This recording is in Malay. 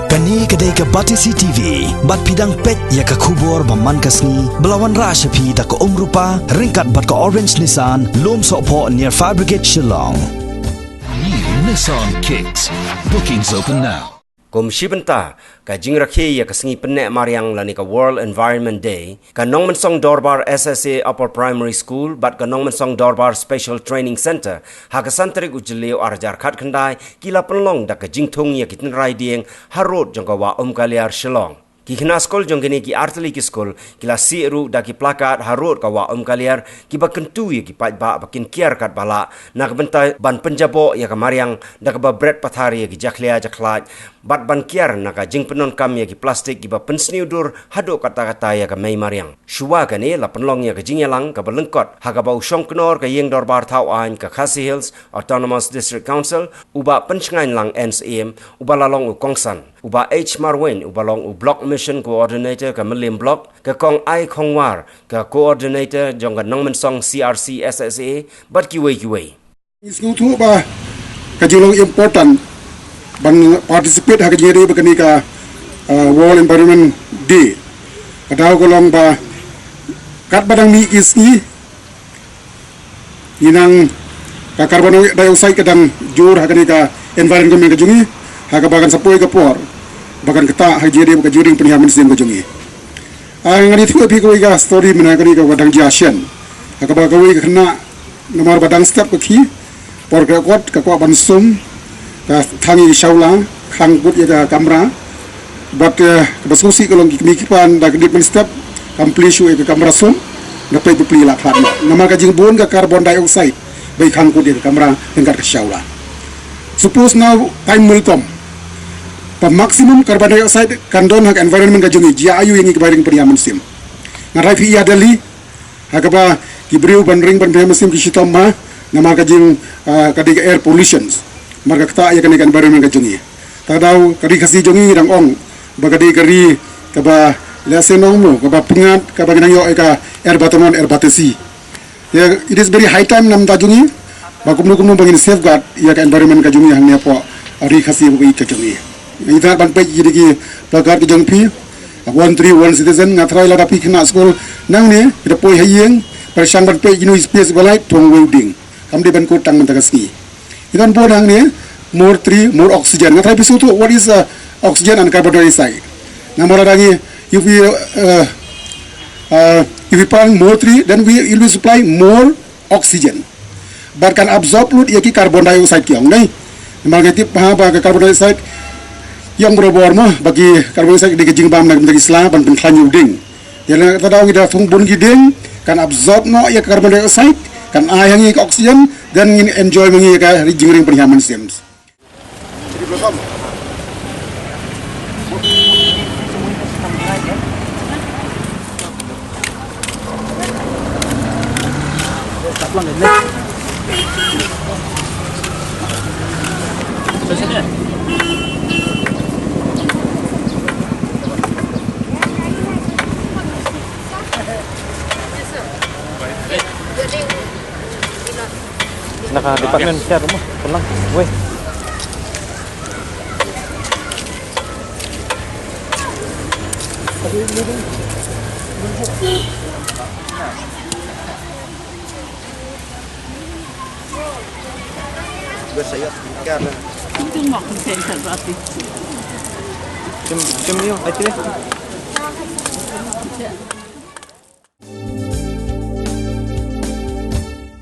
Kani kedai ke Batisi TV, bat pidang pet ya ke kubur baman kasni, belawan rasyapi da ke rupa, ringkat bat ke orange Nissan, lom sokpo near Fire Brigade Shillong. New Nissan Kicks. Bookings open now. Komisi benta ka jingrakhi ya kasengi penek mariang lani ka World Environment Day ka Nongmynsong Dorbar SSA Upper Primary School bat ka Nongmynsong Dorbar Special Training Center ha ka santrik ujleu arjar khat khandai kila penlong da ka Thung ya ki Tynrai Dieng Harud jangka wa Umkaliar Shillong. Ki kena skol jong kini ki artili ki skol kila si eru da ki plakat Harud ka wa Umkaliar ki ba kentu ya ki pat ba bakin kiar kat bala na ka benta ban penjabo ya ka mariang da ka ba bread pathari ya ki jaklia jaklat bat ban kiar na ka jing penon kam ya ki plastik ki ba pensni udur hado kata-kata ya ka mei mariang shuwa ka ni la penlong ya ka jing yalang ka belengkot ha ka ba usong knor ka yeng Dorbar Thau Ain ka Khasi Hills Autonomous District Council uba penchngain lang NCM uba lalong u kongsan uba H Marwin uba long u block mission coordinator ka Melim block ka kong ai khongwar ka coordinator jong ka Nongmynsong CRC SSA bat kiwei Isnutu ba kajulong important ban participate hak jadi begini ka World Environment Day. Kadang kolong ba kat badang mi isni inang ka carbon dioxide kadang jur hak ni ka environment ka jungi hak bagan sapoi ka por bagan kata hak jadi ka juring penyamin sim ka jungi. Ngani tu pi ko ga story mena ka ni ka badang jasien hak ba ka wi kena nomor badang step ka ki por ka kot ka ko bansum ka thangi shaulang khang put ya kamera but basusi kolong kimikipan da kedip step complete show ka kamera sum na pe pli la khat nama ka jing bon ka carbon dioxide bai khang put ya kamera tingkat ka shaulang suppose now time will come pa maximum carbon dioxide kandon hak environment ka jungi ja ayu yang ibaring periaman sim ngarai fi ya dali hakaba kibriu banring ban periaman sim kisitoma nama ka jing kadiga air pollution marga kata ya kan environment ka jungi tadau kadi kasi jungi rang ong bagadi kari kaba lesenong mo kaba pingat kaba ginang yo ka air batanon air batesi ya it is very high time nam ta jungi bakum bangin safeguard ya ka environment ka jungi hang ne po ari kasi bu ka jungi ita ban pe jadi ki plakat ki jongpi 131 citizen ngatrai la dapi kena school nang ne kita poi hayeng persang ban pe jinu space balai tong welding kam de ban ko tang mentagasni ikan podang ni more tree more oxygen ngatrai pisu tu what is oxygen and carbon dioxide namara dangi if we plant more tree then we will supply more oxygen but can absorb lut yaki carbon dioxide kiong nai namara tip ha ba carbon dioxide yang berobor mah bagi carbon dioxide di kejing bam nak menjadi sela ban pentlanyu ding jadi tadau kita Thung bun giding kan absorb no ya carbon dioxide kan ayang ke oksigen dan ingin enjoy mengi ka jingring penyaman sims. Jadi belum. Naka-department share mo, pulang, weh. Saya kan. Itu mak konsen berarti. Kem ni, aje.